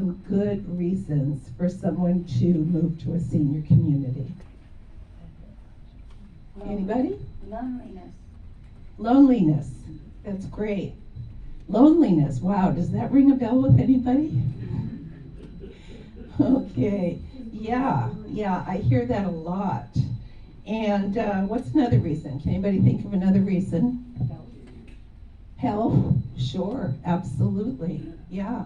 some good reasons for someone to move to a senior community? Anybody? Loneliness. Loneliness. That's great. Loneliness. Wow, does that ring a bell with anybody? Okay. Yeah, I hear that a lot. And what's another reason? Can anybody think of another reason? Health? Sure, absolutely. Yeah.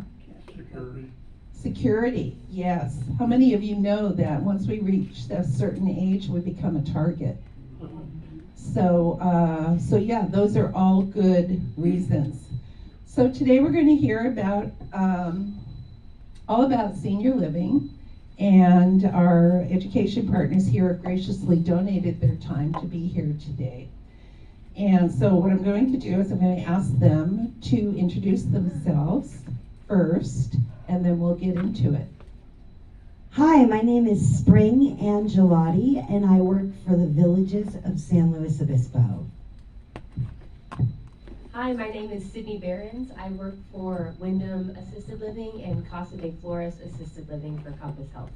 Security, yes. How many of you know that once we reach a certain age, we become a target? So yeah, those are all good reasons. So today we're going to hear about all about senior living, and our education partners here have graciously donated their time to be here today. And so what I'm going to do is I'm going to ask them to introduce themselves first, and then we'll get into it. Hi, my name is Spring Angelotti, and I work for the Villages of San Luis Obispo. Hi, my name is Sydney Behrens. I work for Wyndham Assisted Living and Casa de Flores Assisted Living for Compass Health.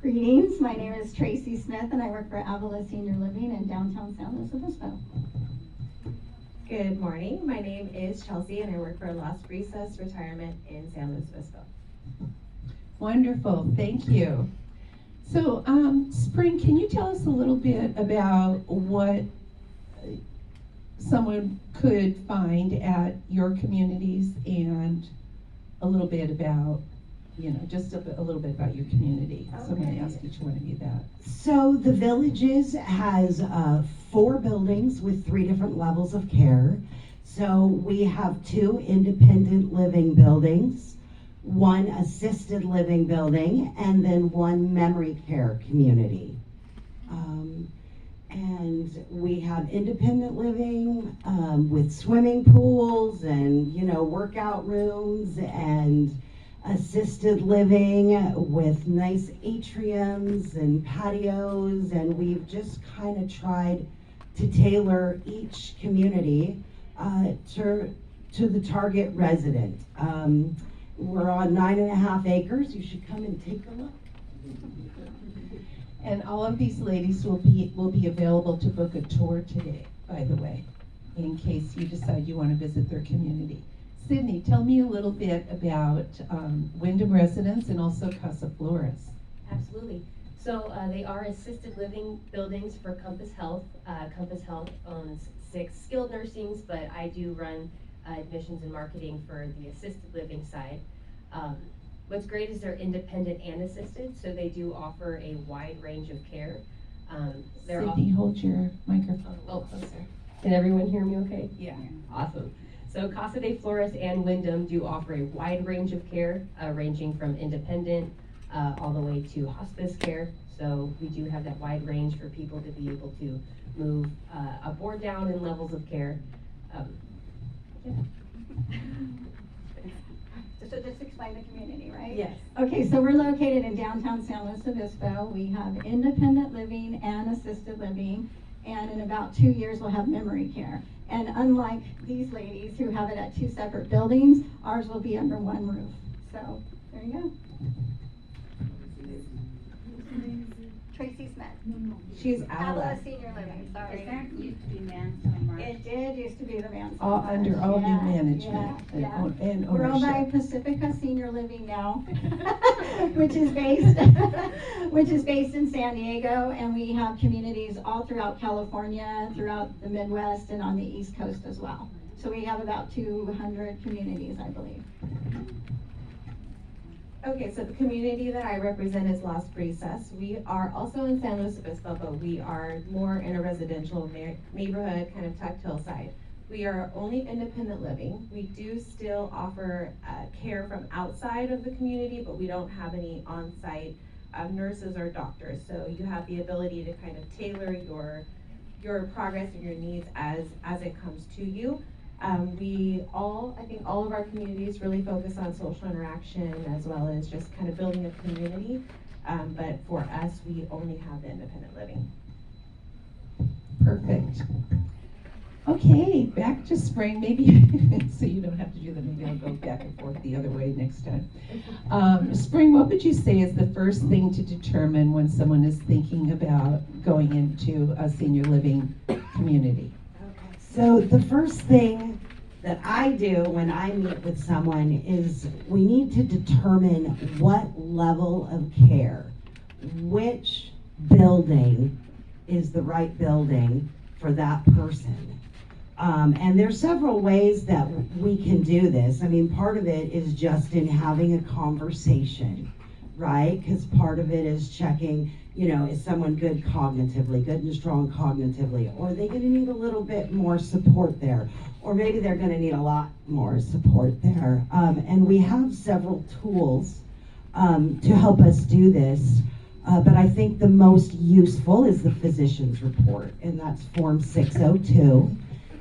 Greetings, my name is Tracy Smith and I work for Avila Senior Living in downtown San Luis Obispo. Good morning, my name is Chelsea and I work for Las Brisas Retirement in San Luis Obispo. Wonderful, thank you. So, Spring, can you tell us a little bit about what someone could find at your communities, and a little bit about, just a little bit about your community? Okay. So I'm going to ask each one of you that. So the Villages has 4 buildings with 3 different levels of care. So we have 2 independent living buildings, 1 assisted living building, and then 1 memory care community. And we have independent living with swimming pools and, workout rooms, and assisted living with nice atriums and patios. And we've just kind of tried to tailor each community to the target resident. We're on 9.5 acres. You should come and take a look. And all of these ladies will be available to book a tour today, by the way, in case you decide you want to visit their community. Sydney, tell me a little bit about Wyndham Residence and also Casa Flores. Absolutely. So they are assisted living buildings for Compass Health. Compass Health owns 6 skilled nursings, but I do run admissions and marketing for the assisted living side. What's great is they're independent and assisted, so they do offer a wide range of care. Sydney, hold your microphone. Oh, closer. Can everyone hear me okay? Yeah. Awesome. So Casa de Flores and Wyndham do offer a wide range of care, ranging from independent all the way to hospice care. So we do have that wide range for people to be able to move up or down in levels of care. So just explain the community, right? Yes. Okay, so we're located in downtown San Luis Obispo. We have independent living and assisted living, and in about 2 years we'll have memory care. And unlike these ladies who have it at 2 separate buildings, ours will be under 1 roof. So there you go. Tracy Smith. She's Avila Senior Living, sorry. That used to be Mansell. It did used to be the Mansell. All under all new management yeah. and We're owned by ownership. Pacifica Senior Living now, which is based in San Diego, and we have communities all throughout California, throughout the Midwest, and on the East Coast as well. So we have about 200 communities, I believe. Okay, so the community that I represent is Las Brisas. We are also in San Luis Obispo, but we are more in a residential neighborhood, kind of tucked hillside. We are only independent living. We do still offer care from outside of the community, but we don't have any on-site nurses or doctors. So you have the ability to kind of tailor your progress and your needs as it comes to you. I think all of our communities really focus on social interaction as well as just kind of building a community. But for us, we only have the independent living. Perfect. Okay, back to spring, maybe, so you don't have to do that, maybe I'll go back and forth the other way next time. Spring, what would you say is the first thing to determine when someone is thinking about going into a senior living community? So the first thing that I do when I meet with someone is we need to determine what level of care, which building is the right building for that person. And there's several ways that we can do this. I mean, part of it is just in having a conversation, right? Because part of it is checking, you know, is someone good cognitively, good and strong cognitively, or are they going to need a little bit more support there? Or maybe they're going to need a lot more support there. And we have several tools to help us do this. But I think the most useful is the physician's report, and that's Form 602.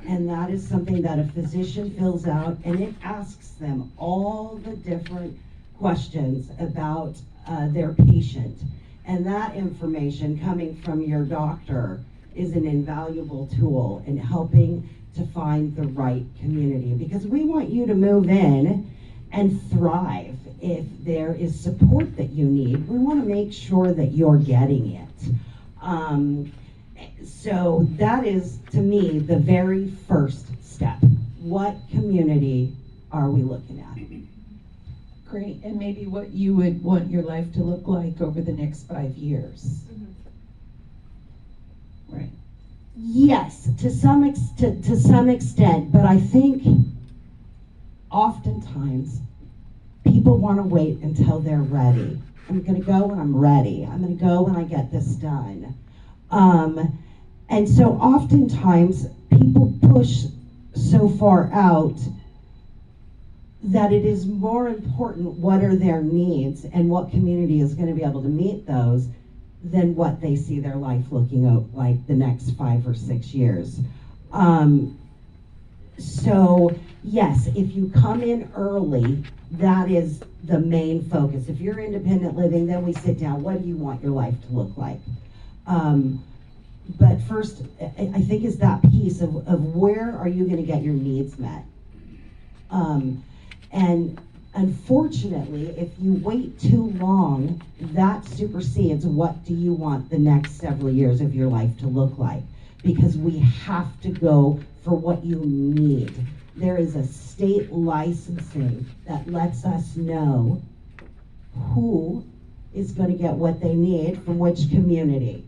And that is something that a physician fills out, and it asks them all the different questions about their patient. And that information coming from your doctor is an invaluable tool in helping to find the right community, because we want you to move in and thrive. If there is support that you need, we want to make sure that you're getting it. So that is, to me, the very first step. What community are we looking at? Great, and maybe what you would want your life to look like over the next 5 years. Right. Yes, to some extent, but I think oftentimes people want to wait until they're ready. I'm going to go when I'm ready. I'm going to go when I get this done. And so oftentimes people push so far out that it is more important what are their needs and what community is going to be able to meet those than what they see their life looking out like the next 5 or 6 years. So yes, if you come in early, that is the main focus. If you're independent living, then we sit down, what do you want your life to look like? But first, I think is that piece of where are you going to get your needs met? And unfortunately, if you wait too long, that supersedes what do you want the next several years of your life to look like. Because we have to go for what you need. There is a state licensing that lets us know who is going to get what they need from which community.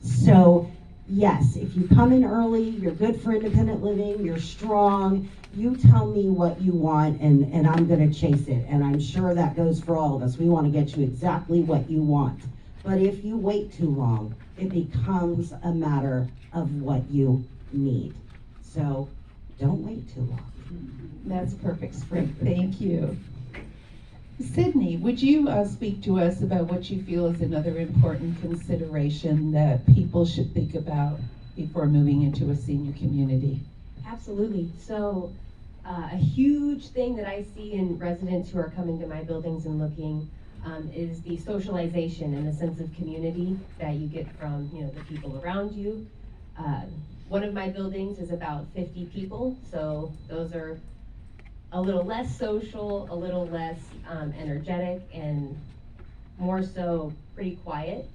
So yes, if you come in early, you're good for independent living, you're strong, you tell me what you want and I'm going to chase it. And I'm sure that goes for all of us. We want to get you exactly what you want. But if you wait too long, it becomes a matter of what you need. So don't wait too long. That's perfect, Spring. Thank you. Sydney, would you speak to us about what you feel is another important consideration that people should think about before moving into a senior community? Absolutely. So a huge thing that I see in residents who are coming to my buildings and looking is the socialization and the sense of community that you get from, you know, the people around you. One of my buildings is about 50 people, so those are a little less social, a little less energetic, and more so pretty quiet.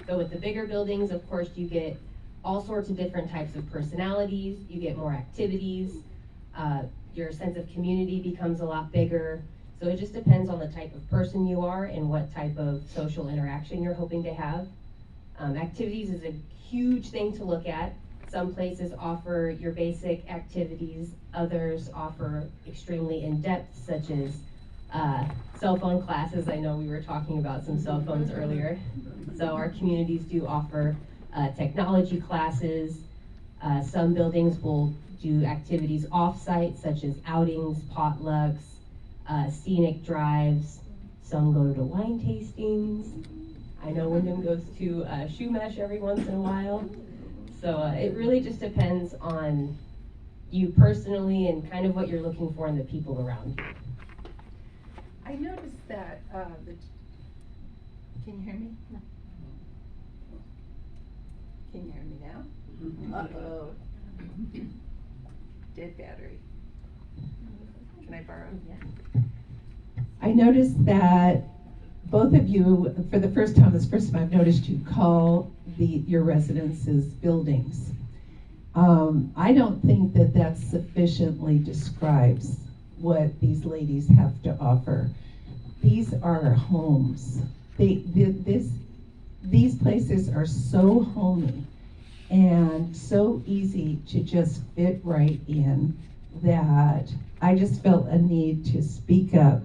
So with the bigger buildings, of course, you get all sorts of different types of personalities, you get more activities, your sense of community becomes a lot bigger. So it just depends on the type of person you are and what type of social interaction you're hoping to have. Activities is a huge thing to look at. Some places offer your basic activities, others offer extremely in-depth, such as cell phone classes. I know we were talking about some cell phones earlier. So our communities do offer technology classes. Some buildings will do activities off-site, such as outings, potlucks, scenic drives. Some go to wine tastings. I know Wyndham goes to shoe mesh every once in a while. So it really just depends on you personally and kind of what you're looking for in the people around you. I noticed that can you hear me? No. Can you hear me now? Uh-oh. Dead battery. Can I borrow? I noticed that both of you, for the first time, I've noticed you call your residences buildings. I don't think that sufficiently describes what these ladies have to offer. These are homes. These places are so homey and so easy to just fit right in that I just felt a need to speak up,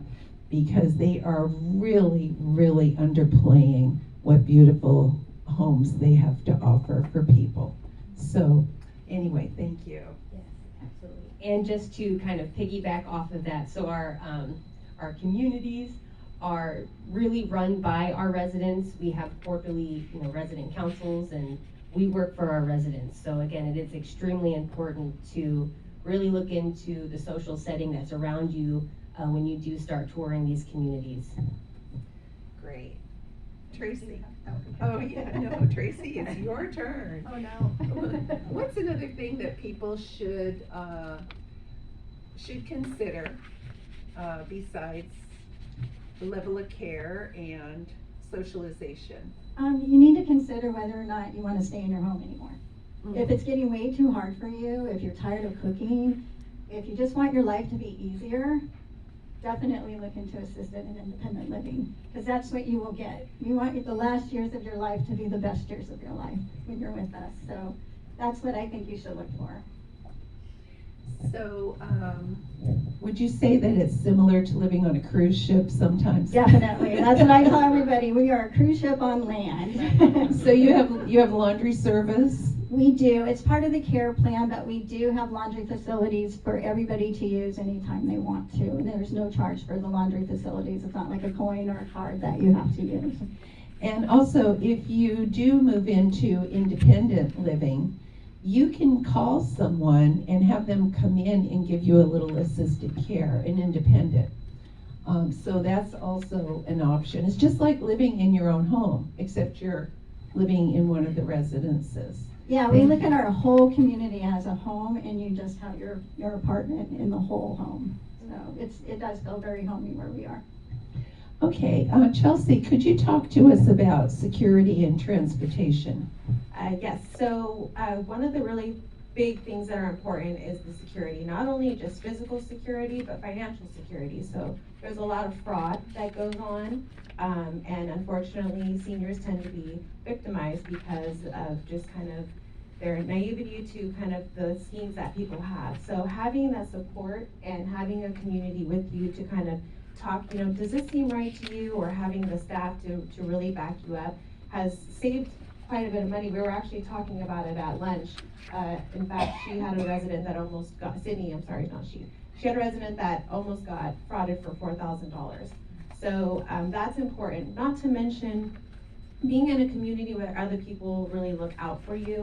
because they are really, really underplaying what beautiful homes they have to offer for people. So anyway, thank you. Yes, absolutely. And just to kind of piggyback off of that, so our communities are really run by our residents. We have quarterly, resident councils, and we work for our residents. So again, it is extremely important to really look into the social setting that's around you when you do start touring these communities. Great. Tracy. Oh yeah, no, Tracy, it's your turn. Oh, no. What's another thing that people should consider besides the level of care and socialization? You need to consider whether or not you want to stay in your home anymore. If it's getting way too hard for you, if you're tired of cooking, if you just want your life to be easier, definitely look into assisted and independent living, because that's what you will get. You want the last years of your life to be the best years of your life when you're with us. So that's what I think you should look for. So, Would you say that it's similar to living on a cruise ship sometimes? Definitely. That's what I tell everybody. We are a cruise ship on land. So you have laundry service? We do. It's part of the care plan, but we do have laundry facilities for everybody to use anytime they want to. And there's no charge for the laundry facilities. It's not like a coin or a card that you have to use. And also, if you do move into independent living, you can call someone and have them come in and give you a little assisted care in independent. So that's also an option. It's just like living in your own home, except you're living in one of the residences. Yeah, we look at our whole community as a home, and you just have your apartment in the whole home. So it does feel very homey where we are. Okay, Chelsea, could you talk to us about security and transportation? Yes, so one of the really big things that are important is the security, not only just physical security, but financial security. So there's a lot of fraud that goes on, and unfortunately seniors tend to be victimized because of just kind of their naivety to kind of the schemes that people have. So having that support and having a community with you to kind of talk, does this seem right to you, or having the staff to really back you up has saved quite a bit of money. We were actually talking about it at lunch. In fact, she had a resident that almost got, Sydney, I'm sorry, not she. She had a resident that almost got frauded for $4,000. So that's important. Not to mention being in a community where other people really look out for you.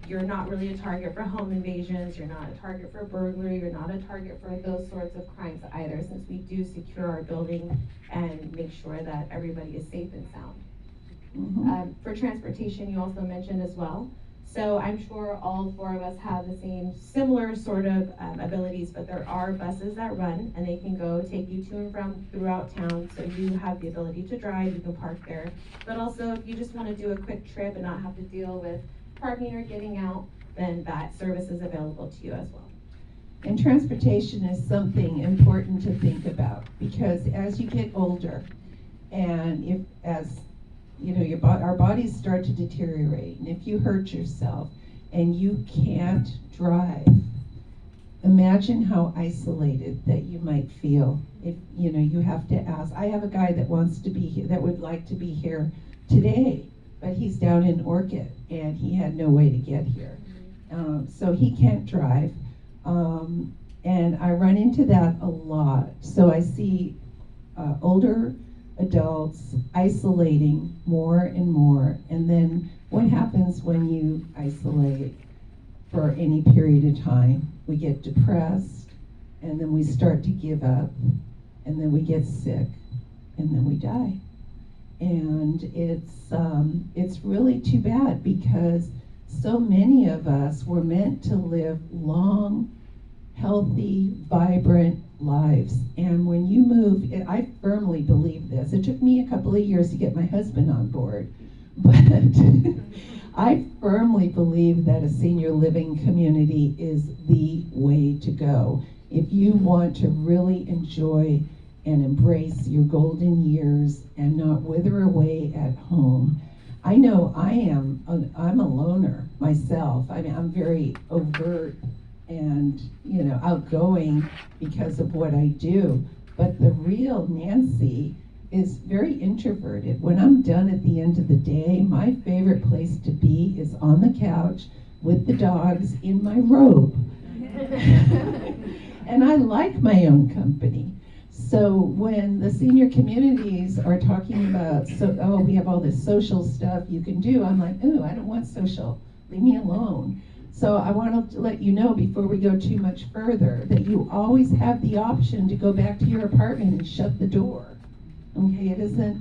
You're not really a target for home invasions, you're not a target for burglary, you're not a target for those sorts of crimes either, since we do secure our building and make sure that everybody is safe and sound. Mm-hmm. For transportation, you also mentioned as well. So I'm sure all four of us have the same similar sort of abilities, but there are buses that run and they can go take you to and from throughout town. So you have the ability to drive, you can park there. But also if you just want to do a quick trip and not have to deal with parking or getting out, then that service is available to you as well. And transportation is something important to think about, because as you get older, and our bodies start to deteriorate, and if you hurt yourself and you can't drive, imagine how isolated that you might feel. If you have to ask. I have a guy that wants to be here, that would like to be here today, but he's down in Orchid and he had no way to get here, so he can't drive, and I run into that a lot. So I see older adults isolating more and more, and then what happens when you isolate for any period of time? We get depressed, and then we start to give up, and then we get sick, and then we die. And it's really too bad, because So many of us were meant to live long, healthy, vibrant lives. And when you move, I firmly believe this. It took me a couple of years to get my husband on board, but I firmly believe that a senior living community is the way to go. If you want to really enjoy and embrace your golden years and not wither away at home. I know I'm a loner myself. I mean, I'm very overt and, outgoing because of what I do. But the real Nancy is very introverted. When I'm done at the end of the day, my favorite place to be is on the couch with the dogs in my robe. And I like my own company. So when the senior communities are talking about, we have all this social stuff you can do, I'm like, ooh, I don't want social. Leave me alone. So I want to let you know before we go too much further that you always have the option to go back to your apartment and shut the door. Okay,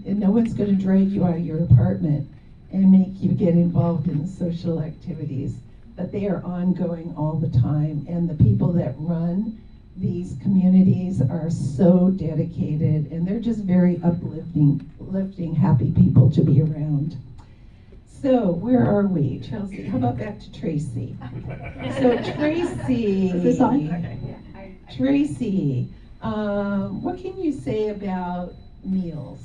no one's going to drag you out of your apartment and make you get involved in the social activities. But they are ongoing all the time, and the people that run these communities are so dedicated, and they're just very uplifting, happy people to be around. So where are we, Chelsea? How about back to Tracy? So Tracy, Is this on? Tracy, what can you say about meals?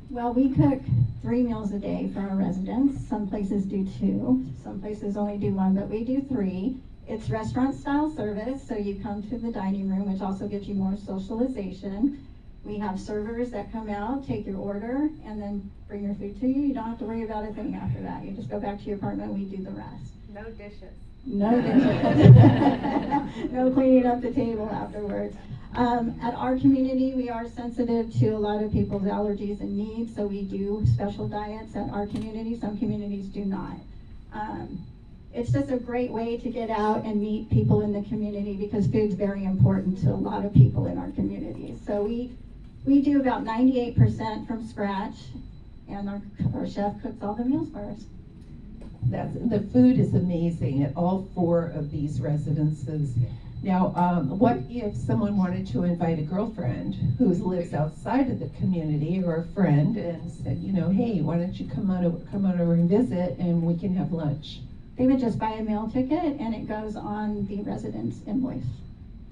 Well, we cook 3 meals a day for our residents. Some places do 2, some places only do 1, but we do 3. It's restaurant style service, so you come to the dining room, which also gives you more socialization. We have servers that come out, take your order, and then bring your food to you. You don't have to worry about a thing after that. You just go back to your apartment, we do the rest. No dishes. No dishes. No cleaning up the table afterwards. At our community, we are sensitive to a lot of people's allergies and needs, so we do special diets at our community. Some communities do not. It's just a great way to get out and meet people in the community because food's very important to a lot of people in our community. So we do about 98% from scratch, and our chef cooks all the meals for us. The food is amazing at all 4 of these residences. Now, what if someone wanted to invite a girlfriend who lives outside of the community or a friend and said, hey, why don't you come on over and visit and we can have lunch? They would just buy a meal ticket and it goes on the resident's invoice.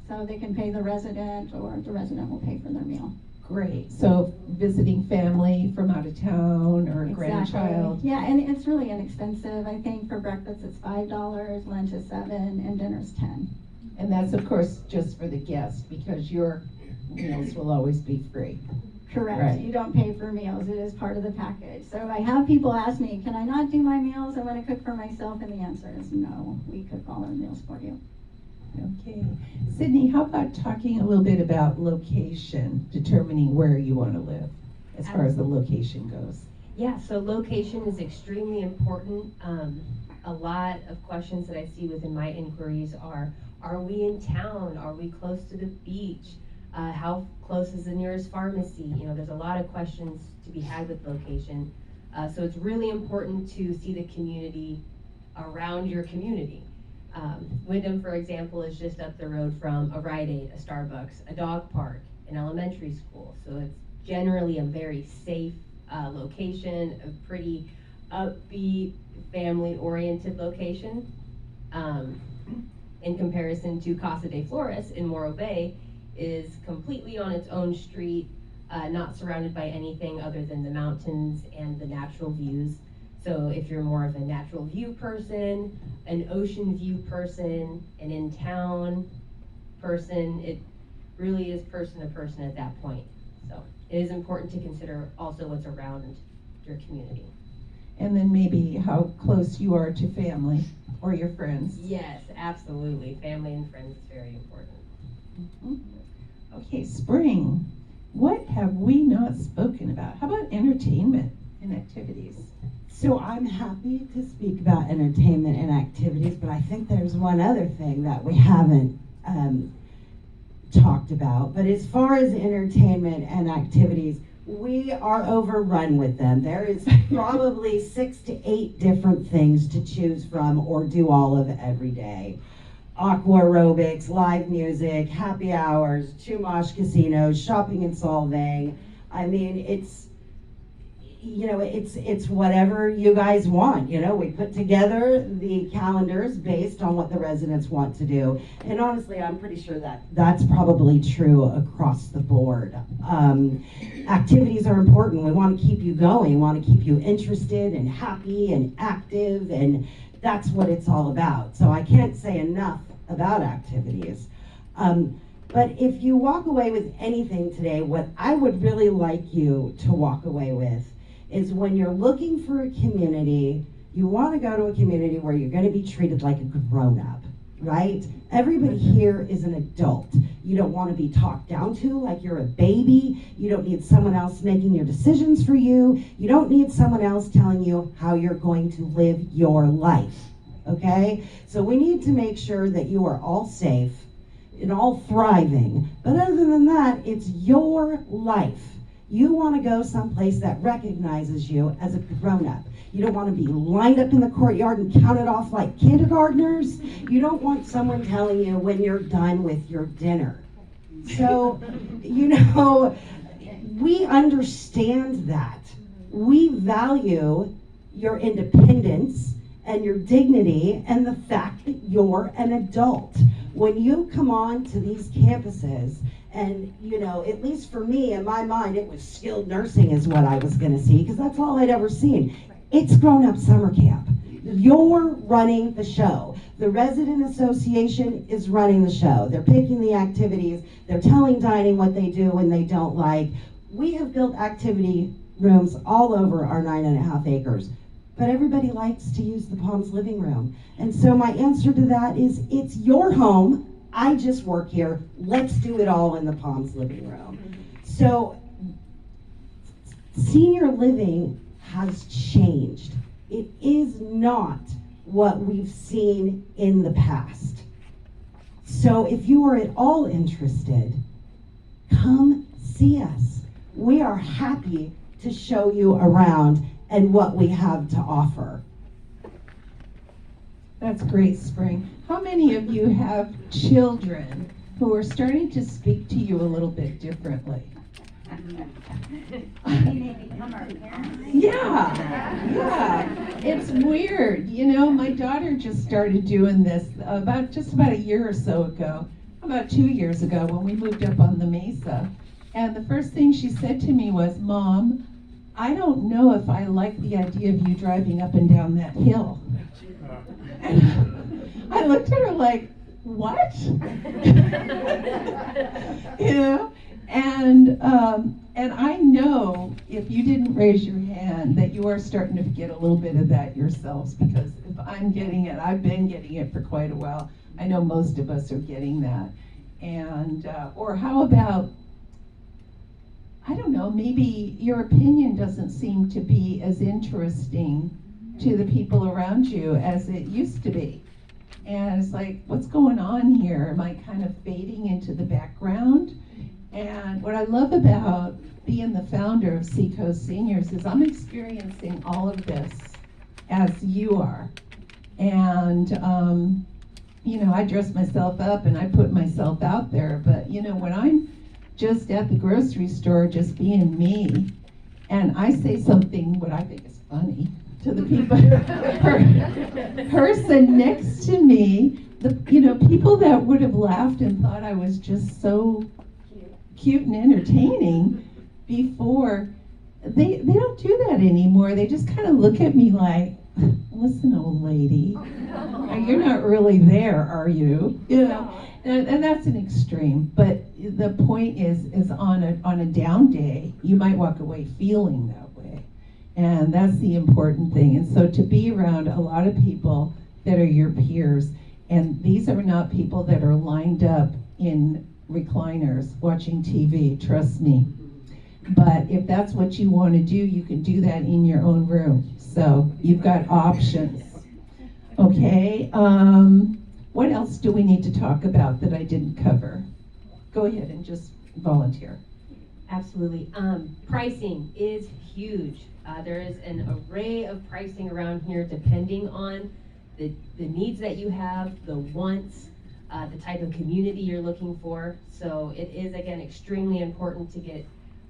So they can pay the resident or the resident will pay for their meal. Great. So visiting family from out of town or a grandchild. Yeah, and it's really inexpensive. I think for breakfast it's $5, lunch is $7, and dinner's $10. And that's of course just for the guest because your meals will always be free. Correct. Right. You don't pay for meals. It is part of the package. So I have people ask me, can I not do my meals? I want to cook for myself. And the answer is no. We cook all our meals for you. Okay. Sydney, how about talking a little bit about location, determining where you want to live as far as the location goes? Yeah, so location is extremely important. A lot of questions that I see within my inquiries are we in town? Are we close to the beach? How close is the nearest pharmacy? There's a lot of questions to be had with location. So it's really important to see the community around your community. Wyndham, for example, is just up the road from a Rite Aid, a Starbucks, a dog park, an elementary school. So it's generally a very safe location, a pretty upbeat, family-oriented location. In comparison to Casa de Flores in Morro Bay, is completely on its own street, not surrounded by anything other than the mountains and the natural views. So if you're more of a natural view person, an ocean view person, an in-town person, it really is person to person at that point. So it is important to consider also what's around your community. And then maybe how close you are to family or your friends. Yes, absolutely. Family and friends is very important. Mm-hmm. Okay, Spring, what have we not spoken about? How about entertainment and activities? So I'm happy to speak about entertainment and activities, but I think there's one other thing that we haven't talked about. But as far as entertainment and activities, We are overrun with them. There is probably 6 to 8 different things to choose from or do all of every day. Aqua aerobics, live music, happy hours, Chumash casinos, shopping and solving. I mean, it's whatever you guys want. We put together the calendars based on what the residents want to do. And honestly, I'm pretty sure that that's probably true across the board. Activities are important. We want to keep you going. We want to keep you interested and happy and active, and that's what it's all about. So I can't say enough about activities. But if you walk away with anything today, what I would really like you to walk away with is when you're looking for a community, you want to go to a community where you're going to be treated like a grown-up, right? Everybody here is an adult. You don't want to be talked down to like you're a baby. You don't need someone else making your decisions for you. You don't need someone else telling you how you're going to live your life, okay? So we need to make sure that you are all safe and all thriving. But other than that, it's your life. You want to go someplace that recognizes you as a grown-up. You don't want to be lined up in the courtyard and counted off like kindergartners. You don't want someone telling you when you're done with your dinner. So, we understand that. We value your independence and your dignity and the fact that you're an adult. When you come on to these campuses, and at least for me, in my mind, it was skilled nursing is what I was going to see, because that's all I'd ever seen. It's grown-up summer camp. You're running the show. The resident association is running the show. They're picking the activities. They're telling dining what they do and they don't like. We have built activity rooms all over our 9.5 acres. But everybody likes to use the Palms living room. And so my answer to that is, it's your home. I just work here. Let's do it all in the Palms living room. So senior living has changed. It is not what we've seen in the past. So if you are at all interested, come see us. We are happy to show you around and what we have to offer. That's great, Spring. How many of you have children who are starting to speak to you a little bit differently? Yeah. It's weird. My daughter just started doing this about a year or so ago, about 2 years ago, when we moved up on the Mesa. And the first thing she said to me was, "Mom, I don't know if I like the idea of you driving up and down that hill." And I looked at her like, "What?" And I know if you didn't raise your hand that you are starting to get a little bit of that yourselves, because if I'm getting it, I've been getting it for quite a while. I know most of us are getting that. And or how about, I don't know, maybe your opinion doesn't seem to be as interesting to the people around you as it used to be. And it's like, what's going on here? Am I kind of fading into the background? And what I love about being the founder of Seacoast Seniors is I'm experiencing all of this as you are. And, I dress myself up and I put myself out there, but when I'm just at the grocery store, just being me, and I say something what I think is funny to the person next to me, people that would have laughed and thought I was just so cute and entertaining before, they don't do that anymore. They just kind of look at me like, "Listen, old lady, you're not really there, are you?" And that's an extreme. But the point is on a down day, you might walk away feeling that way. And that's the important thing. And so to be around a lot of people that are your peers, and these are not people that are lined up in recliners watching TV, trust me. But if that's what you want to do, you can do that in your own room. So you've got options. Okay, what else do we need to talk about that I didn't cover? Go ahead and just volunteer. Absolutely. Pricing is huge. There is an array of pricing around here depending on the needs that you have, the wants, the type of community you're looking for. So it is, again, extremely important to get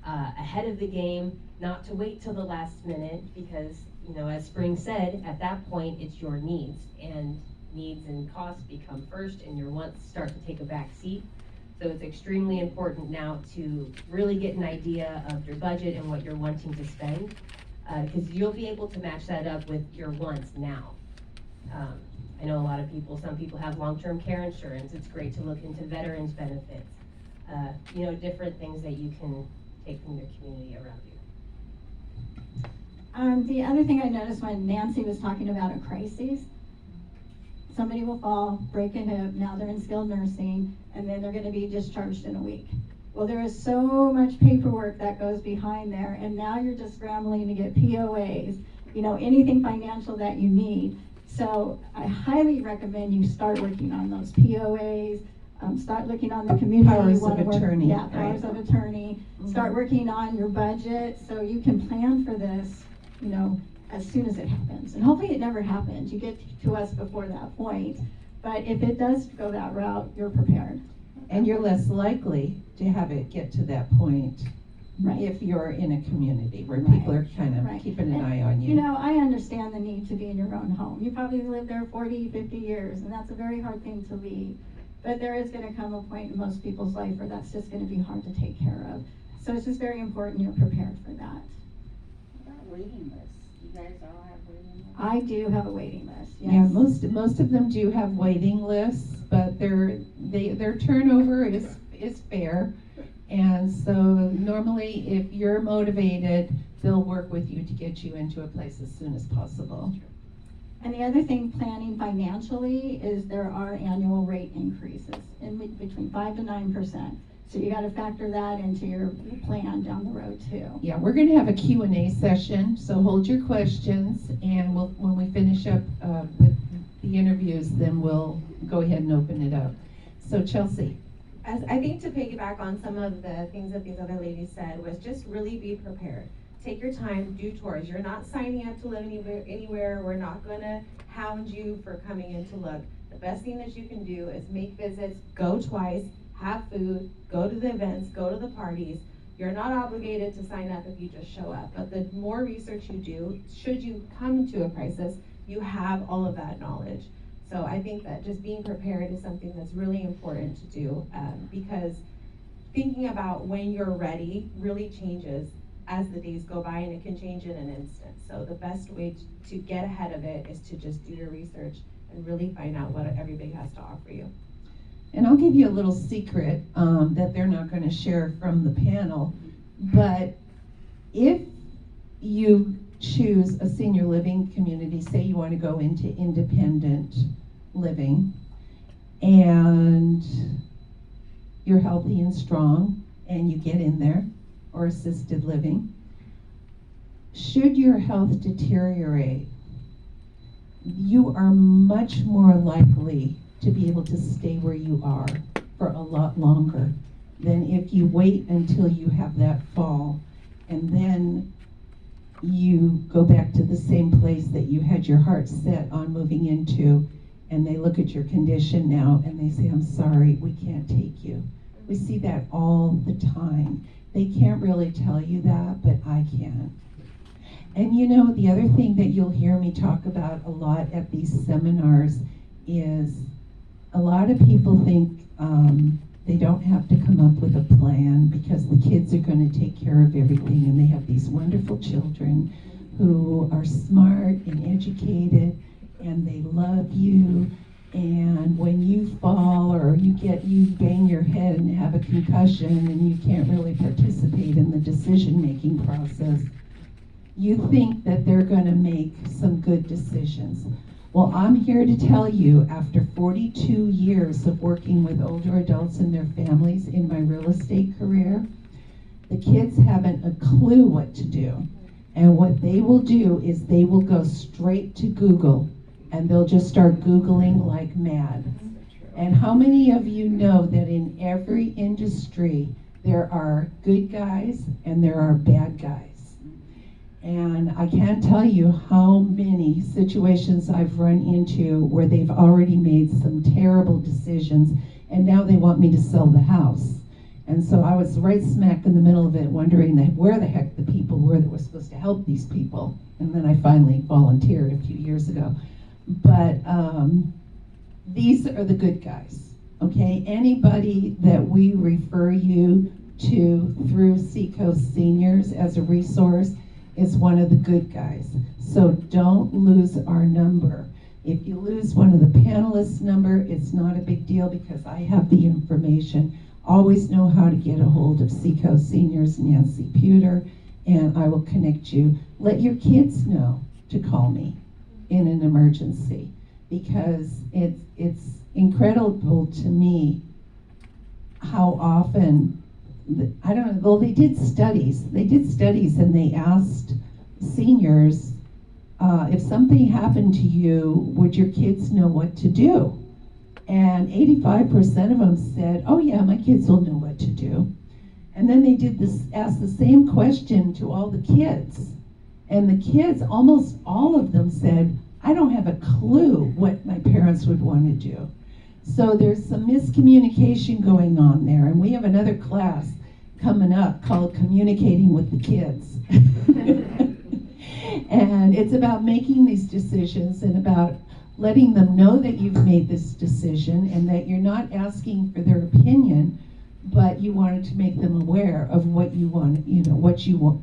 ahead of the game, not to wait till the last minute because, you know, as Spring said, at that point it's your needs, and needs and costs become first and your wants start to take a back seat. So it's extremely important now to really get an idea of your budget and what you're wanting to spend, because you'll be able to match that up with your wants now. I know a lot of people, some people have long-term care insurance. It's great to look into veterans benefits, you know, different things that you can take from your community around you. The other thing I noticed when Nancy was talking about a crisis, somebody will fall, break a hip, now they're in skilled nursing, and then they're gonna be discharged in a week. Well, there is so much paperwork that goes behind there, and now you're just scrambling to get POAs, you know, anything financial that you need. So I highly recommend you start working on those POAs, start looking on the community. Powers you wanna of work- attorney, Yeah, powers right. of attorney. Start working on your budget so you can plan for this, you know, as soon as it happens. And hopefully it never happens. You get to us before that point. But if it does go that route, you're prepared. And you're less likely to have it get to that point Right. if you're in a community where Right. people are kind of Right. keeping an And, eye on you. You know, I understand the need to be in your own home. You probably lived there 40, 50 years, and that's a very hard thing to leave. But there is gonna come a point in most people's life where that's just gonna be hard to take care of. So it's just very important you're prepared for that. What about waiting lists? You guys all have waiting lists? I do have a waiting list, yes. Yeah, most of them do have waiting lists, but their turnover is fair. And so normally if you're motivated, they'll work with you to get you into a place as soon as possible. And the other thing, planning financially, is there are annual rate increases in between 5 to 9%. So you gotta factor that into your plan down the road too. Yeah, we're gonna have a Q&A session, so hold your questions, and when we finish up with the interviews, then we'll go ahead and open it up. So Chelsea. As I think to piggyback on some of the things that these other ladies said was just really be prepared. Take your time, do tours. You're not signing up to live anywhere. We're not gonna hound you for coming in to look. The best thing that you can do is make visits, go twice, have food, go to the events, go to the parties. You're not obligated to sign up if you just show up, but the more research you do, should you come to a crisis, you have all of that knowledge. So I think that just being prepared is something that's really important to do, because thinking about when you're ready really changes as the days go by, and it can change in an instant. So the best way to get ahead of it is to just do your research and really find out what everybody has to offer you. And I'll give you a little secret that they're not going to share from the panel, but if you choose a senior living community, say you want to go into independent living, and you're healthy and strong, and you get in there, or assisted living, should your health deteriorate, you are much more likely to be able to stay where you are for a lot longer than if you wait until you have that fall and then you go back to the same place that you had your heart set on moving into, and they look at your condition now and they say, I'm sorry, we can't take you. We see that all the time. They can't really tell you that, but I can. And you know, the other thing that you'll hear me talk about a lot at these seminars is a lot of people think they don't have to come up with a plan because the kids are going to take care of everything, and they have these wonderful children who are smart and educated, and they love you, and when you fall or you bang your head and have a concussion and you can't really participate in the decision-making process, you think that they're going to make some good decisions. Well, I'm here to tell you, after 42 years of working with older adults and their families in my real estate career, the kids haven't a clue what to do. And what they will do is they will go straight to Google, and they'll just start Googling like mad. And how many of you know that in every industry There are good guys and there are bad guys. And I can't tell you how many situations I've run into where they've already made some terrible decisions and now they want me to sell the house. And so I was right smack in the middle of it, wondering where the heck the people were that were supposed to help these people. And then I finally volunteered a few years ago. But these are the good guys, okay? Anybody that we refer you to through Seacoast Seniors as a resource is one of the good guys. So don't lose our number. If you lose one of the panelists' number, it's not a big deal because I have the information. Always know how to get a hold of Seacoast Seniors, Nancy Puder, and I will connect you. Let your kids know to call me in an emergency because it's incredible to me how often, I don't know, well, they did studies and they asked seniors, if something happened to you, would your kids know what to do? And 85% of them said, oh yeah, my kids will know what to do. And then they asked the same question to all the kids. And the kids, almost all of them said, I don't have a clue what my parents would want to do. So there's some miscommunication going on there. And we have another class coming up called Communicating with the Kids. And it's about making these decisions and about letting them know that you've made this decision and that you're not asking for their opinion, but you wanted to make them aware of what you want,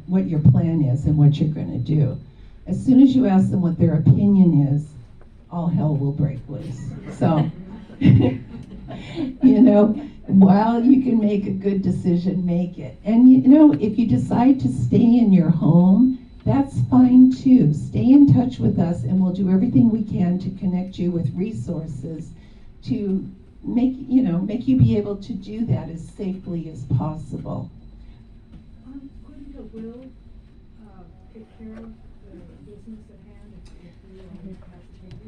what your plan is and what you're going to do. As soon as you ask them what their opinion is, all hell will break loose. So, while you can make a good decision, make it. And if you decide to stay in your home, that's fine too. Stay in touch with us and we'll do everything we can to connect you with resources to make you be able to do that as safely as possible. Couldn't the will take care of the business at hand if we have to take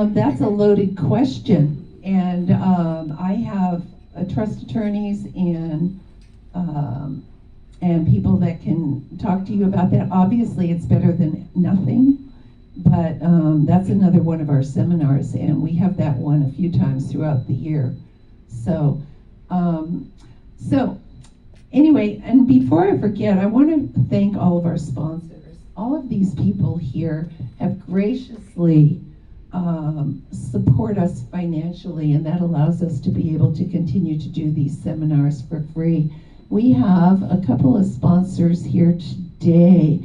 it? That's a loaded question. And I have trust attorneys and people that can talk to you about that. Obviously, it's better than nothing, but that's another one of our seminars, and we have that one a few times throughout the year. So anyway, and before I forget, I want to thank all of our sponsors. All of these people here have graciously support us financially, and that allows us to be able to continue to do these seminars for free. We have a couple of sponsors here today,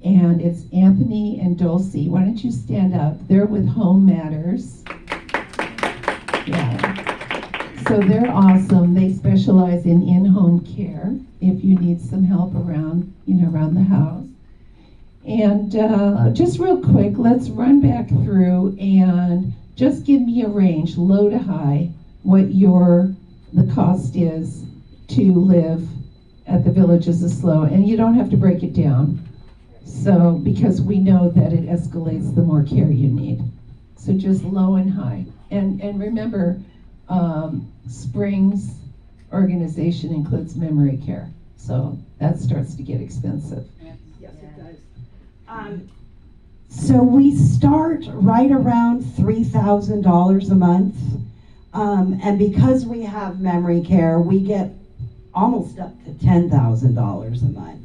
and it's Anthony and Dulcie. Why don't you stand up? They're with Home Matters. Yeah. So they're awesome. They specialize in in-home care if you need some help around the house. And just real quick, let's run back through and just give me a range, low to high, what the cost is to live at the Villages of SLO, and you don't have to break it down. So, because we know that it escalates the more care you need. So just low and high. And remember, Springs organization includes memory care. So that starts to get expensive. Yes, it does. So we start right around $3,000 a month. And because we have memory care, we get almost up to $10,000 a month.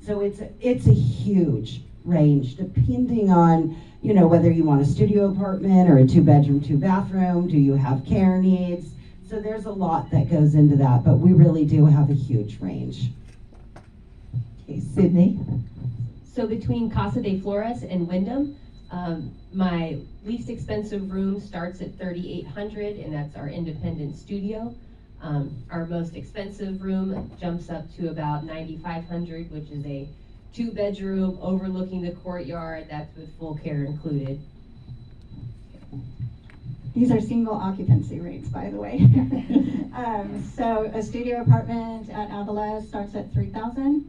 So it's a huge range, depending on whether you want a studio apartment or a 2-bedroom, 2-bathroom. Do you have care needs? So there's a lot that goes into that, but we really do have a huge range. Okay, Sydney. So between Casa de Flores and Wyndham, my least expensive room starts at $3,800, and that's our independent studio. Our most expensive room jumps up to about $9,500, which is a 2-bedroom overlooking the courtyard. That's with full care included. These are single occupancy rates, by the way. So a studio apartment at Avila starts at $3,000,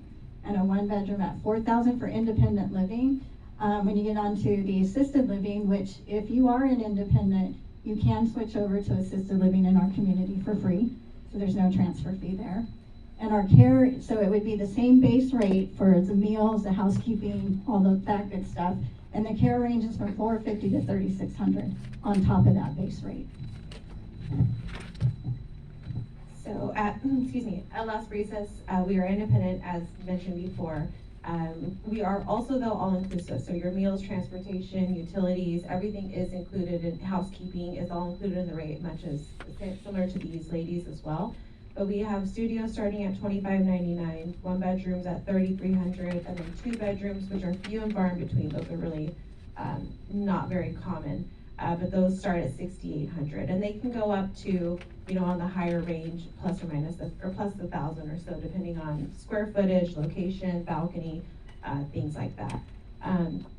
and a 1-bedroom at $4,000 for independent living. When you get onto the assisted living, which if you are an independent, you can switch over to assisted living in our community for free. so there's no transfer fee there. And our care, so it would be the same base rate for the meals, the housekeeping, all that good stuff. And the care ranges from $450 to $3,600 on top of that base rate. So at, excuse me, at Las Brisas, we are independent, as mentioned before. We are also though all-inclusive, so your meals, transportation, utilities, everything is included, and housekeeping is all included in the rate, much as similar to these ladies as well. But we have studios starting at $25.99, one bedrooms at $3,300, and then two bedrooms, which are few and far in between. Those are really not very common, but those start at $6,800, and they can go up to, you know, on the higher range, plus or minus, or plus 1,000 or so, depending on square footage, location, balcony, things like that.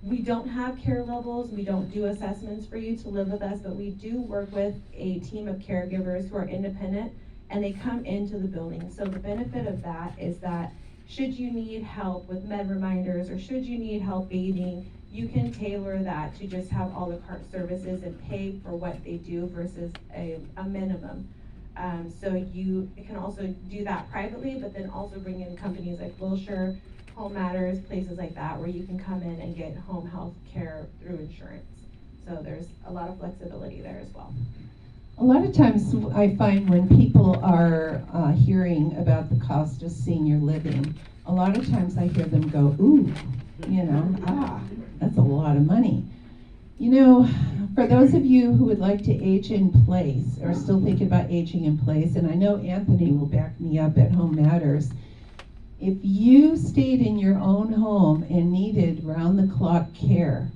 We don't have care levels. We don't do assessments for you to live with us, but we do work with a team of caregivers who are independent, and they come into the building. So the benefit of that is that should you need help with med reminders, or should you need help bathing, you can tailor that to just have a la carte services and pay for what they do versus a minimum. So you can also do that privately, but then also bring in companies like Wilshire, Home Matters, places like that, where you can come in and get home health care through insurance. So there's a lot of flexibility there as well. A lot of times I find when people are hearing about the cost of senior living, a lot of times I hear them go, ooh, you know, that's a lot of money. You know, for those of you who would like to age in place, or still thinking about aging in place, and I know Anthony will back me up at Home Matters, if you stayed in your own home and needed round-the-clock care,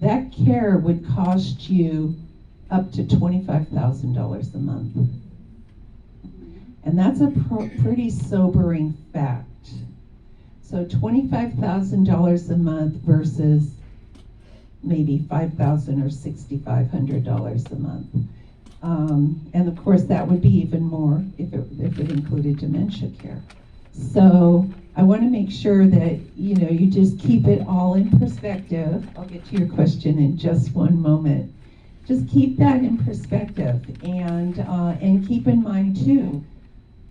that care would cost you up to $25,000 a month. And that's a pretty sobering fact. So $25,000 a month versus maybe $5,000 or $6,500 a month. And of course that would be even more if it included dementia care. So I want to make sure that, you know, you just keep it all in perspective. I'll get to your question in just one moment. Just keep that in perspective, and keep in mind too,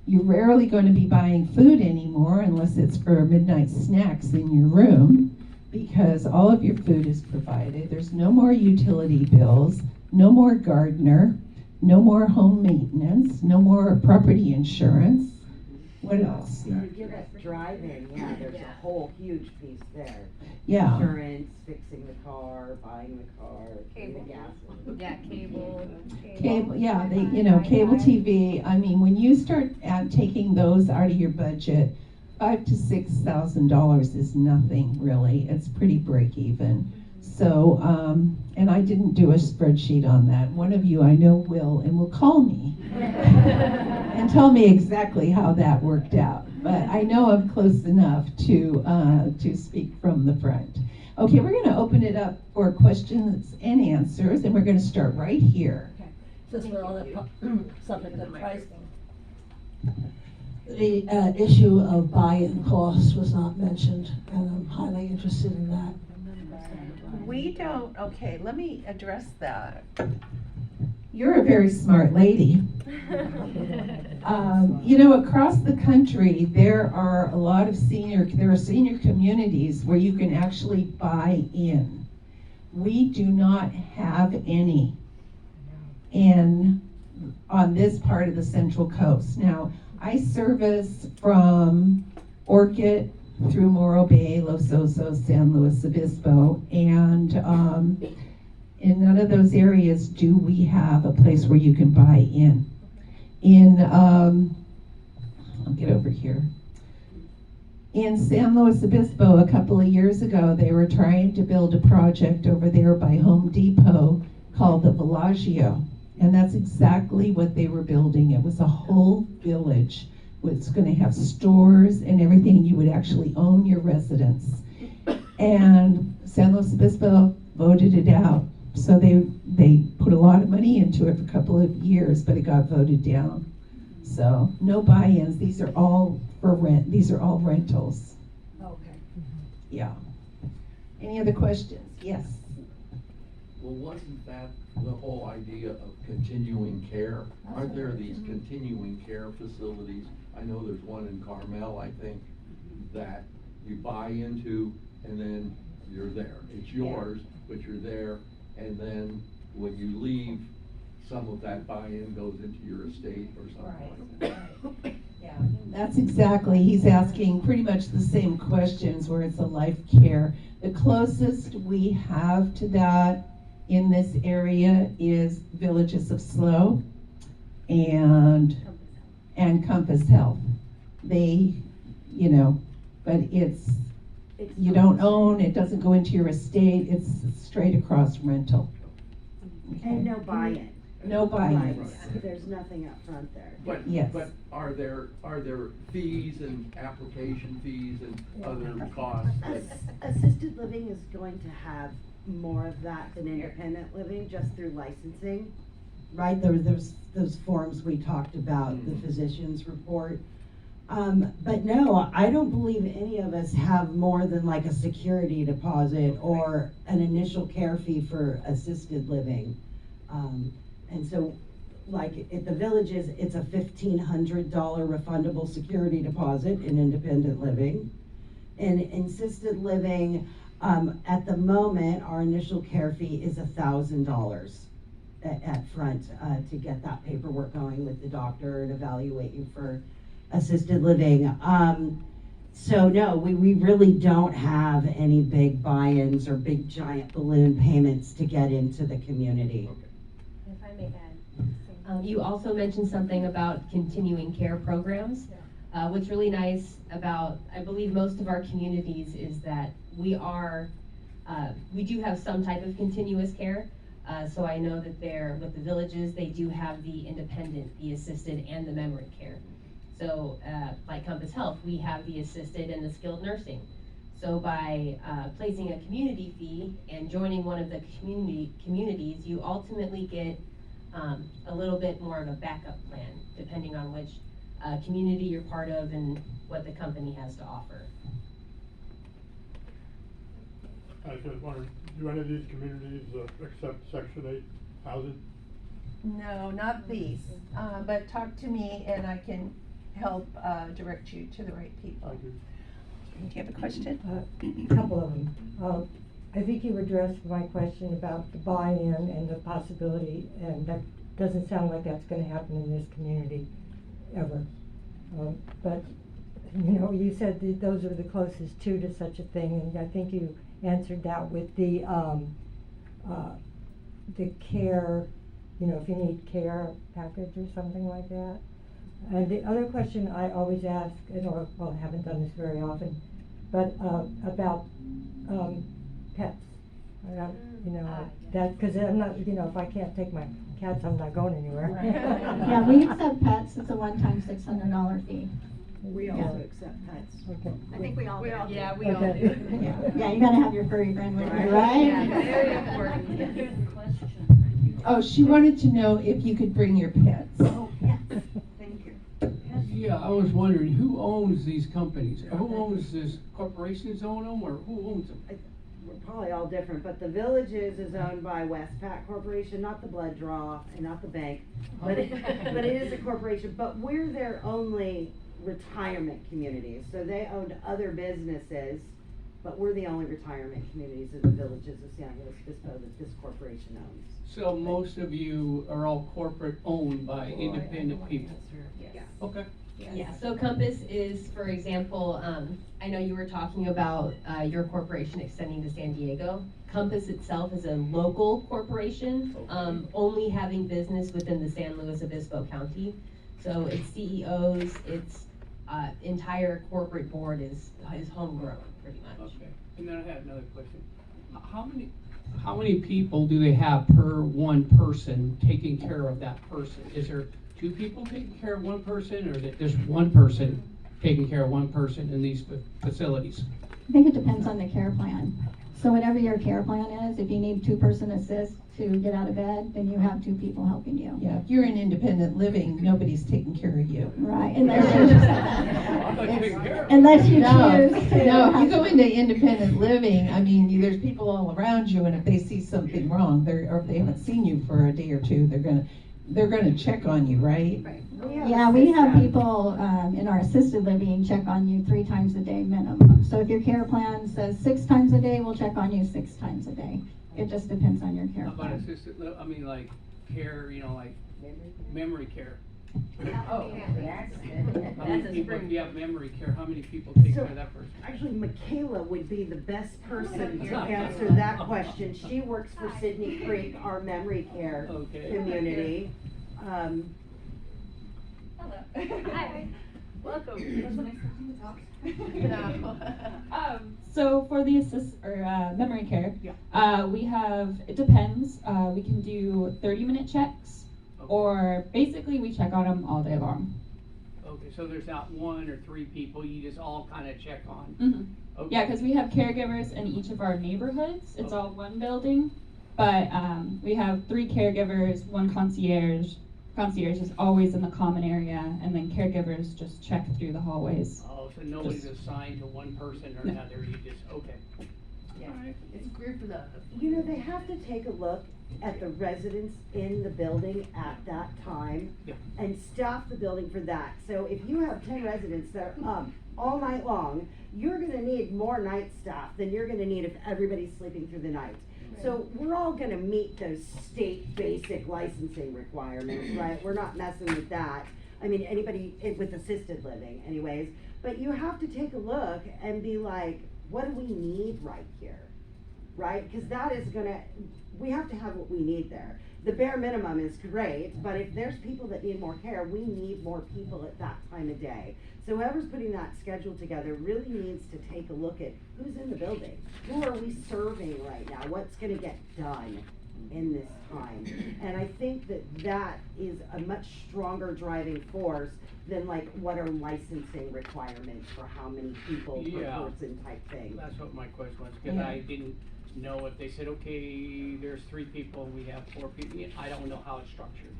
you're rarely going to be buying food anymore unless it's for midnight snacks in your room, because all of your food is provided. There's no more utility bills, no more gardener, no more home maintenance, no more property insurance. What else? You give us driving, yeah, there's a whole huge piece there. Yeah. Insurance, fixing the car, buying the car, Cable. the gas. Yeah, cable. Cable, yeah, cable TV. I mean, when you start taking those out of your budget, $5,000 to $6,000 is nothing really. It's pretty break even. So, and I didn't do a spreadsheet on that. One of you I know will, and will call me and tell me exactly how that worked out. But I know I'm close enough to speak from the front. Okay, we're going to open it up for questions and answers, and we're going to start right here. Okay. Since we're on the subject of pricing, the issue of buy-in costs was not mentioned, and I'm highly interested in that. We don't, okay, let me address that. You're a very smart lady. You know, across the country, there are a lot of senior communities where you can actually buy in. We do not have any on this part of the Central Coast. Now, I service from Orchid through Morro Bay, Los Osos, San Luis Obispo, and in none of those areas do we have a place where you can buy in. I'll get over here. In San Luis Obispo, a couple of years ago, they were trying to build a project over there by Home Depot called the Villaggio, and that's exactly what they were building. It was a whole village. It's going to have stores and everything. You would actually own your residence. And San Luis Obispo voted it out. So they put a lot of money into it for a couple of years, but it got voted down. So no buy-ins. These are all for rent. These are all rentals. Okay. Yeah. Any other questions? Yes. Well, wasn't that the whole idea of continuing care? Aren't there these continuing care facilities? I know there's one in Carmel, I think, that you buy into and then you're there. It's yours, but you're there, and then when you leave, some of that buy-in goes into your estate or something like that. Yeah, that's exactly, he's asking pretty much the same questions where it's a life care. The closest we have to that in this area is Villages of Slow and Compass Health. They, you know, but it's you don't own, it doesn't go into your estate, it's straight across rental. And no buy-in. No buy-in. Right. There's nothing up front there. But, Yes. but are there fees and application fees and other costs? Assisted living is going to have more of that than independent living, just through licensing. Right, there's those forms we talked about, the physician's report. But no, I don't believe any of us have more than like a security deposit or an initial care fee for assisted living. And so, like at the Villages, it's a $1,500 refundable security deposit in independent living. In assisted living, at the moment, our initial care fee is $1,000 at front to get that paperwork going with the doctor and evaluate you for assisted living. So no, we really don't have any big buy-ins or big giant balloon payments to get into the community. If I may add, you also mentioned something about continuing care programs. What's really nice about, I believe, most of our communities is that we do have some type of continuous care. So I know that with the Villages, they do have the independent, the assisted, and the memory care. So like Compass Health, we have the assisted and the skilled nursing. So by placing a community fee and joining one of the communities, you ultimately get a little bit more of a backup plan, depending on which community you're part of and what the company has to offer. I was just wondering, do any of these communities accept Section 8 housing? No, not these, but talk to me and I can help direct you to the right people. Thank you. Do you have a question? A couple of them. I think you addressed my question about the buy-in and the possibility, and that doesn't sound like that's going to happen in this community ever. But you know, you said that those are the closest to such a thing, and I think you answered that with the care, you know, if you need care package or something like that. And the other question I always ask, and I haven't done this very often, but about pets. You know, that, because I'm not, you know, if I can't take my cats, I'm not going anywhere. Right. Yeah, we accept pets. It's a one-time $600 fee. We also accept pets. Okay. I think we all do. Yeah, we all all do. do. Yeah, you gotta have your furry friend with you, right? Yeah, very important. Oh, she wanted to know if you could bring your pets. Oh, yes. Thank you. Yeah, I was wondering, who owns these companies? Who owns this? Corporations own them, or who owns them? We're probably all different, but the Villages is owned by Westpac Corporation, not the blood draw and not the bank, but it is a corporation. But we're their only retirement communities, so they owned other businesses, but we're the only retirement communities of the Villages of San Luis Obispo that this corporation owns. So most of you are all corporate owned by independent people? Yes. Okay. Yeah, so Compass is, for example, I know you were talking about your corporation extending to San Diego. Compass itself is a local corporation, only having business within the San Luis Obispo County. So its CEOs, its entire corporate board is homegrown, pretty much. Okay, and then I had another question. How many people do they have per one person taking care of that person? Is there two people taking care of one person, or is it just one person taking care of one person in these facilities? I think it depends on the care plan. So whatever your care plan is, if you need two-person assist to get out of bed, then you have two people helping you. Yeah, if you're in independent living, nobody's taking care of you. Right, and that's what you said. I thought you taking care of. Unless you No, choose to. no, if you have go to- into independent living, I mean, there's people all around you, and if they see something wrong, or if they haven't seen you for a day or two, they're gonna check on you, right? Yeah, we have people in our assisted living check on you 3 times a day minimum. So if your care plan says 6 times a day, we'll check on you 6 times a day. It just depends on your care How about plan. assisted, like care, like memory care? Oh, that's, How many that's a people, if spring. you have memory care, how many people take care of that person? Actually, Michaela would be the best person to answer that question. She works for Sydney Creek, our memory care Okay. community. Hello. Hi. Welcome. Wasn't expecting to talk. So for the memory care, we have, it depends, we can do 30-minute checks, Okay. or basically we check on them all day long. Okay, so there's not 1 or 3 people, you just all kind of check on? Mm-hmm. Okay. Yeah, because we have caregivers in each of our neighborhoods. It's all one building, but we have 3 caregivers, 1 concierge. Concierge is always in the common area, and then caregivers just check through the hallways. Oh, so nobody's assigned to one person or another, you just, okay. Yeah, it's great for the. You know, they have to take a look at the residents in the building at that time Yeah. and staff the building for that. So if you have 10 residents that are up all night long, you're gonna need more night staff than you're gonna need if everybody's sleeping through the night. So we're all gonna meet those state basic licensing requirements, right? We're not messing with that. I mean, anybody with assisted living anyways, but you have to take a look and be like, what do we need right here? Right? Because that is gonna, we have to have what we need there. The bare minimum is great, but if there's people that need more care, we need more people at that time of day. So whoever's putting that schedule together really needs to take a look at who's in the building. Who are we serving right now? What's gonna get done in this time? And I think that that is a much stronger driving force than like what are licensing requirements for how many people per Yeah. person type thing. That's what my question was, because I didn't know if they said, okay, there's 3 people, we have 4 people, I don't know how it's structured.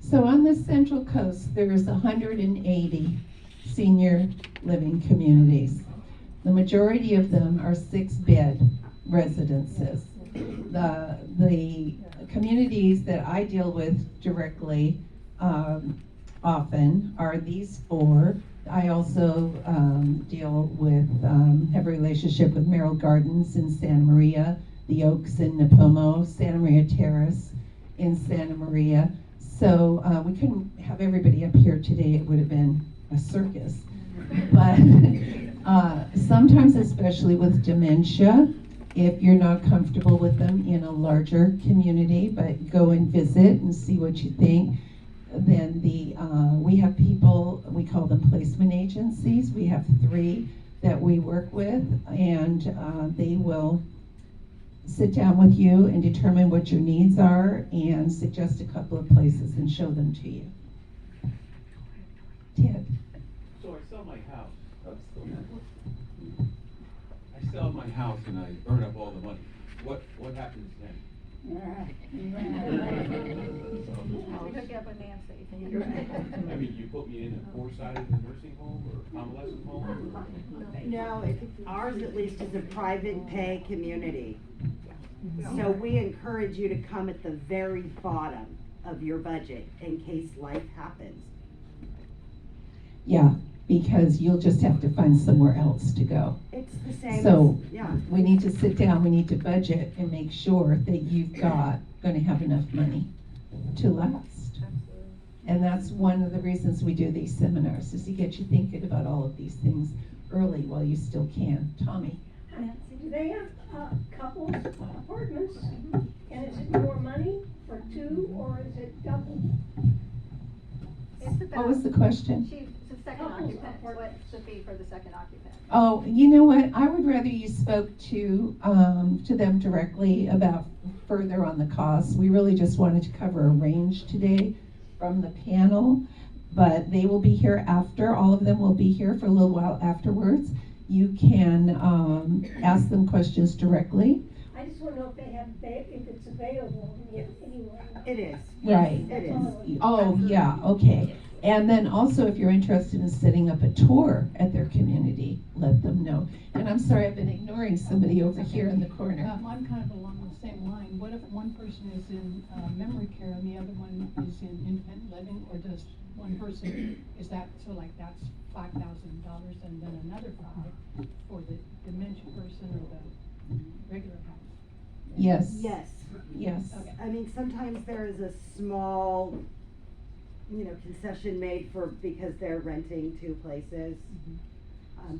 So on the Central Coast, there's 180 senior living communities. The majority of them are 6-bed residences. The communities that I deal with directly often are these 4. I also deal with, have a relationship with Merrill Gardens in Santa Maria, the Oaks in Napomo, Santa Maria Terrace in Santa Maria. So we couldn't have everybody up here today, it would have been a circus. But sometimes, especially with dementia, if you're not comfortable with them in a larger community, but go and visit and see what you think, then we have people, we call them placement agencies. We have 3 that we work with, and they will sit down with you and determine what your needs are and suggest a couple of places and show them to you. Ted. So I sell my house. I sell my house and I burn up all the money. What happens then? Hook up with Nancy. I mean, you put me in a 4-sided nursing home or convalescent home? No, ours at least is a private pay community. So we encourage you to come at the very bottom of your budget in case life happens. Yeah, because you'll just have to find somewhere else to go. It's the same So as, yeah. we need to sit down, we need to budget and make sure that you've gonna have enough money to last. And that's one of the reasons we do these seminars, is to get you thinking about all of these things early while you still can. Tommy? Do they have couples apartments? And is it more money for 2 or is it double? What was the question? The second occupant, what's the fee for the second occupant? Oh, you know what? I would rather you spoke to them directly about further on the costs. We really just wanted to cover a range today from the panel, but they will be here after. All of them will be here for a little while afterwards. You can ask them questions directly. I just want to know if they have, if it's available anywhere. It is. Right. It is. Oh, yeah, okay. And then also, if you're interested in setting up a tour at their community, let them know. And I'm sorry, I've been ignoring somebody over here in the corner. I'm kind of along the same line. What if one person is in memory care and the other one is in independent living, or does one person, is that, so like that's $5,000 and then another $5,000 for the dementia person or the regular house? Yes. Yes. Yes. Okay. I mean, sometimes there is a small, concession made for, because they're renting two places.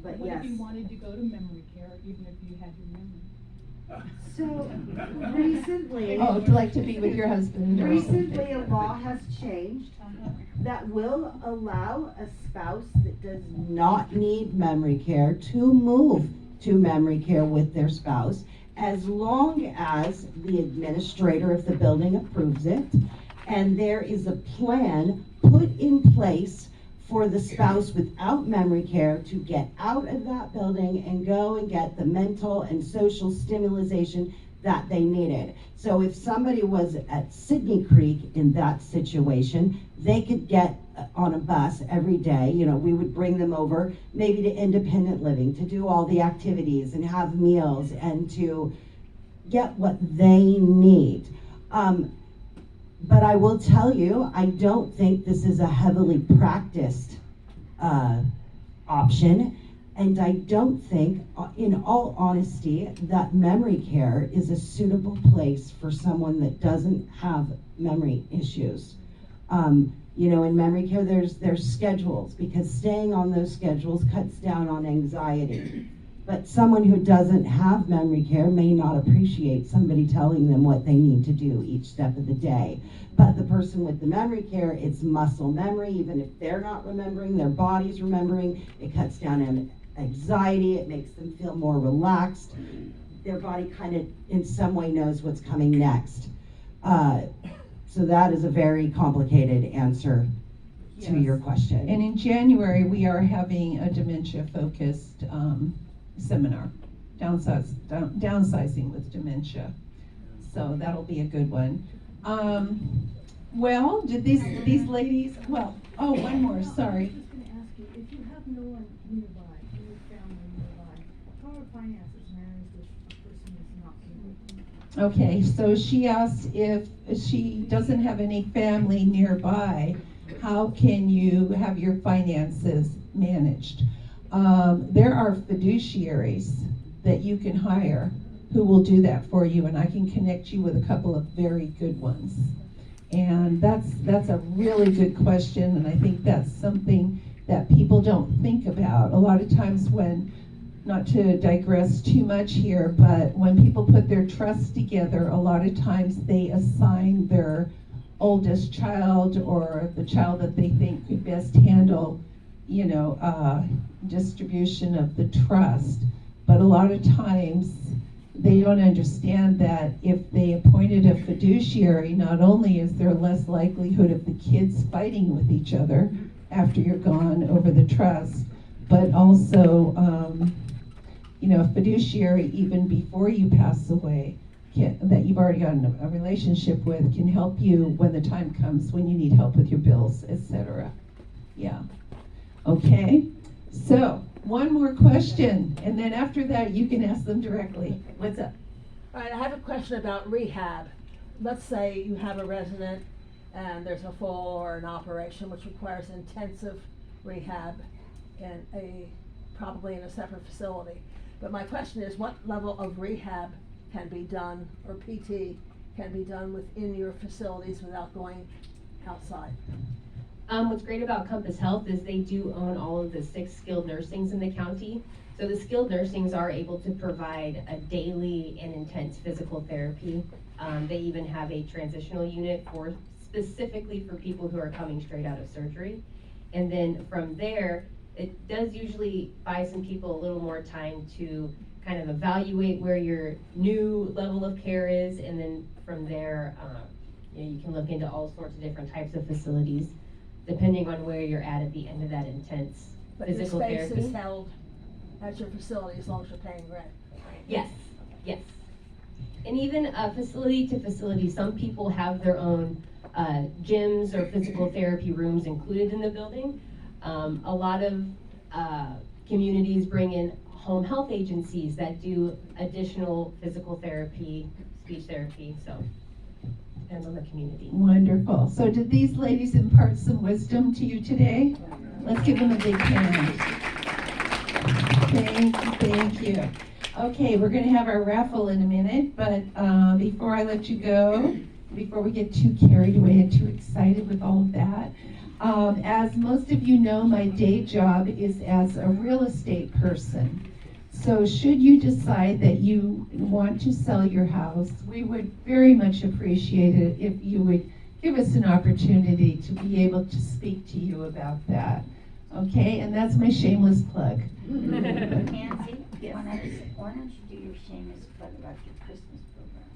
But What yes. if you wanted to go to memory care, even if you had your memory? So recently. Oh, to like to be with your husband. Or something. Recently, a law has changed that will allow a spouse that does not need memory care to move to memory care with their spouse, as long as the administrator of the building approves it, and there is a plan put in place for the spouse without memory care to get out of that building and go and get the mental and social stimulation that they needed. So if somebody was at Sydney Creek in that situation, they could get on a bus every day. We would bring them over maybe to independent living to do all the activities and have meals and to get what they need. But I will tell you, I don't think this is a heavily practiced option. And I don't think, in all honesty, that memory care is a suitable place for someone that doesn't have memory issues. In memory care, there's schedules, because staying on those schedules cuts down on anxiety. But someone who doesn't have memory care may not appreciate somebody telling them what they need to do each step of the day. But the person with the memory care, it's muscle memory. Even if they're not remembering, their body's remembering. It cuts down on anxiety. It makes them feel more relaxed. Their body kind of, in some way, knows what's coming next. So that is a very complicated answer to your question. And in January, we are having a dementia-focused seminar, downsizing with dementia. So that'll be a good one. Well, did these ladies? Well, oh, one more. Sorry. I was just going to ask you, if you have no one nearby, no family nearby, how are finances managed if a person is not able? Okay, so she asked if she doesn't have any family nearby, how can you have your finances managed? There are fiduciaries that you can hire who will do that for you, and I can connect you with a couple of very good ones. And that's a really good question, and I think that's something that people don't think about. A lot of times when, not to digress too much here, but when people put their trust together, a lot of times they assign their oldest child or the child that they think could best handle, distribution of the trust. But a lot of times they don't understand that if they appointed a fiduciary, not only is there less likelihood of the kids fighting with each other after you're gone over the trust, but also, a fiduciary, even before you pass away, that you've already got a relationship with, can help you when the time comes when you need help with your bills, etc. Yeah. Okay. So, one more question, and then after that you can ask them directly. What's up? All right, I have a question about rehab. Let's say you have a resident and there's a fall or an operation which requires intensive rehab probably in a separate facility. But my question is, what level of rehab can be done, or PT can be done within your facilities without going outside? What's great about Compass Health is they do own all of the 6 skilled nursings in the county. So the skilled nursings are able to provide a daily and intense physical therapy. They even have a transitional unit specifically for people who are coming straight out of surgery. And then from there, it does usually buy some people a little more time to kind of evaluate where your new level of care is. And then from there, you can look into all sorts of different types of facilities, depending on where you're at the end of that intense physical therapy. But your space is held at your facility as long as you're paying rent, right? Yes, yes. And even facility to facility, some people have their own gyms or physical therapy rooms included in the building. A lot of communities bring in home health agencies that do additional physical therapy, speech therapy, so depends on the community. Wonderful. So did these ladies impart some wisdom to you today? Let's give them a big hand. Thank you. Okay, we're going to have our raffle in a minute, but before I let you go, before we get too carried away and too excited with all of that, as most of you know, my day job is as a real estate person. So should you decide that you want to sell your house, we would very much appreciate it if you would give us an opportunity to be able to speak to you about that. Okay, and that's my shameless plug. Nancy, Yes. why don't you do your shameless plug about your Christmas program?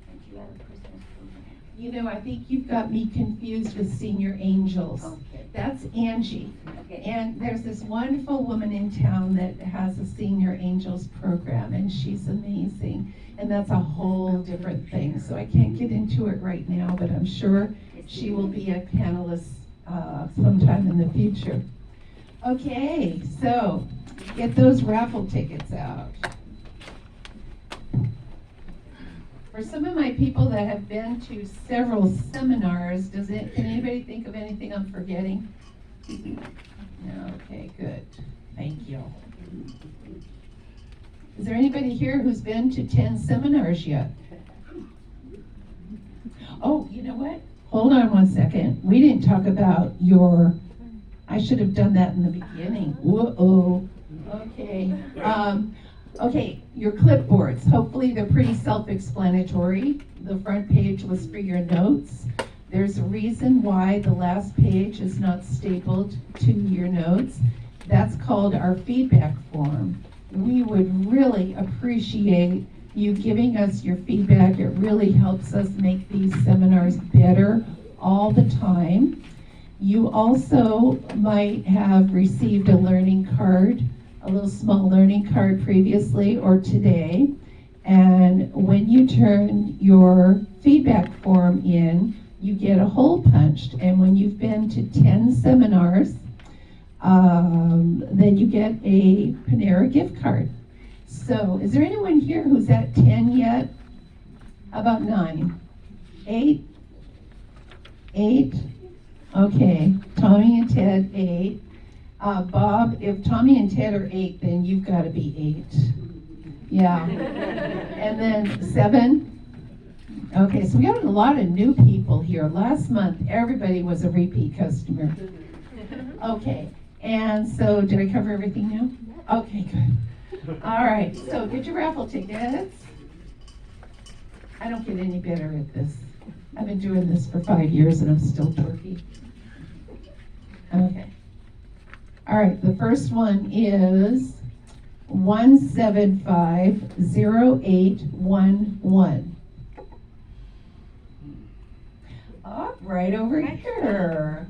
Don't you have a Christmas program? You know, I think you've got me confused with Senior Angels. Okay. That's Angie. Okay. And there's this wonderful woman in town that has a Senior Angels program, and she's amazing. And that's a whole different thing. So I can't get into it right now, but I'm sure she will be a panelist sometime in the future. Okay, so get those raffle tickets out. For some of my people that have been to several seminars, can anybody think of anything I'm forgetting? No, okay, good. Thank you. Is there anybody here who's been to 10 seminars yet? Oh, you know what? Hold on one second. We didn't talk about I should have done that in the beginning. Whoa. Okay. Okay, your clipboards. Hopefully they're pretty self-explanatory. The front page was for your notes. There's a reason why the last page is not stapled to your notes. That's called our feedback form. We would really appreciate you giving us your feedback. It really helps us make these seminars better all the time. You also might have received a learning card, a little small learning card previously or today. And when you turn your feedback form in, you get a hole punched. And when you've been to 10 seminars, then you get a Panera gift card. So is there anyone here who's at 10 yet? How about 9? 8? 8? Okay, Tommy and Ted, 8. Bob, if Tommy and Ted are 8, then you've got to be 8. Yeah. And then 7. Okay, so we got a lot of new people here. Last month, everybody was a repeat customer. Okay, and so did I cover everything now? Okay, good. All right, so get your raffle tickets. I don't get any better at this. I've been doing this for 5 years and I'm still dorky. Okay. All right, the first one is 1750811. Oh, right over here.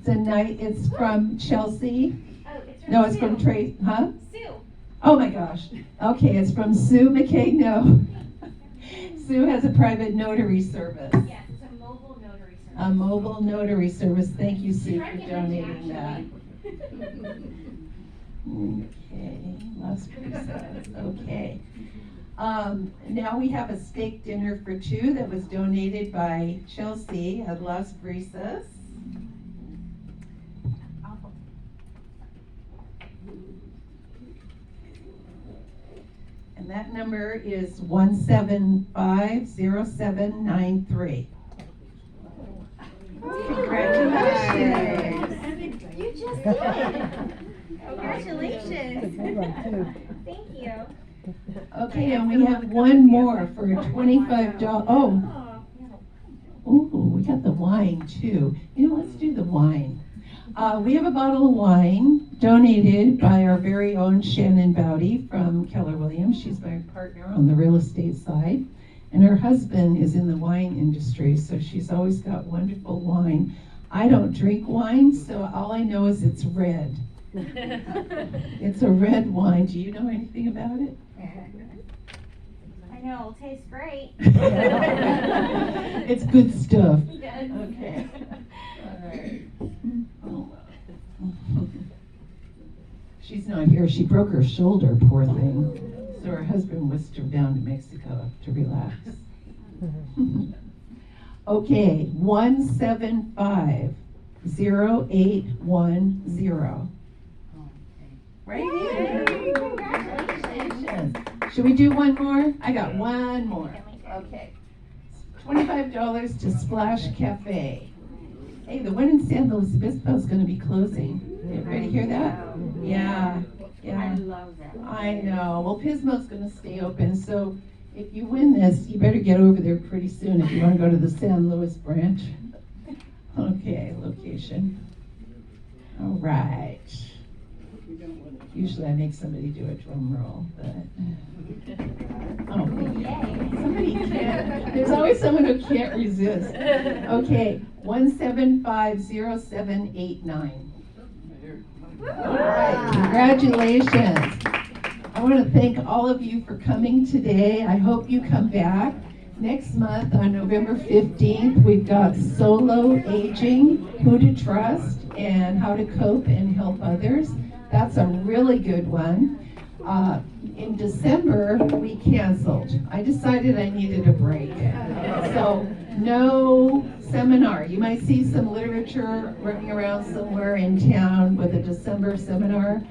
It's from Chelsea. Oh, it's from No, it's Sue. from Trace, huh? Sue. Oh my gosh. Okay, it's from Sue McCagno. Sue has a private notary service. Yes, it's a mobile notary service. A mobile notary service. Thank you, Sue, Try for to get donating that. actually. Okay, Las Brisas. Okay. Now we have a steak dinner for 2 that was donated by Chelsea at Las Brisas. And that number is 1750793. Congratulations. You just did it. That's a good one, too. Thank you. Okay, and we have one more for $25. Oh, ooh, we got the wine too. You know, let's do the wine. We have a bottle of wine donated by our very own Shannon Bowdy from Keller Williams. She's my partner on the real estate side. And her husband is in the wine industry, so she's always got wonderful wine. I don't drink wine, so all I know is it's red. It's a red wine. Do you know anything about it? I know, it tastes great. It's good stuff. Yes. Okay. All right. Oh. She's not here. She broke her shoulder, poor thing. So her husband whisked her down to Mexico to relax. Okay, 175-0810. Right here. Congratulations. Should we do one more? I got one more. Okay. $25 to Splash Cafe. Hey, the one in San Luis Obispo is going to be closing. You ready to hear that? Yeah. Yeah. I love that. I know. Well, Pismo's going to stay open, so if you win this, you better get over there pretty soon if you want to go to the San Luis branch. Okay, location. All right. Usually I make somebody do a drum roll, but oh, somebody can't. There's always someone who can't resist. Okay, 1750789. All right, congratulations. I want to thank all of you for coming today. I hope you come back. Next month on November 15th, we've got Solo Aging, Who to Trust, and How to Cope and Help Others. That's a really good one. In December, we canceled. I decided I needed a break. So no seminar. You might see some literature running around somewhere in town with a December seminar.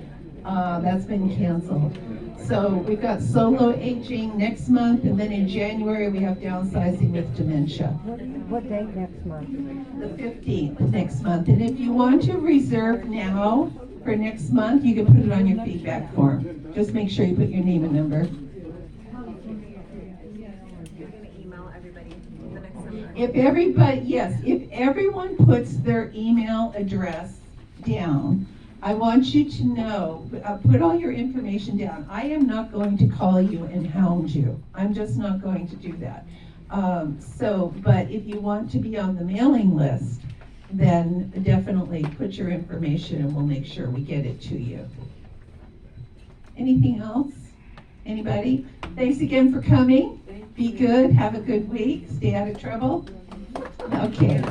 That's been canceled. So we've got Solo Aging next month, and then in January we have Downsizing with Dementia. What date next month? The 15th next month. And if you want to reserve now for next month, you can put it on your feedback form. Just make sure you put your name and number. If everybody, yes, if everyone puts their email address down, I want you to know, put all your information down. I am not going to call you and hound you. I'm just not going to do that. But if you want to be on the mailing list, then definitely put your information and we'll make sure we get it to you. Anything else? Anybody? Thanks again for coming. Be good. Have a good week. Stay out of trouble. Okay.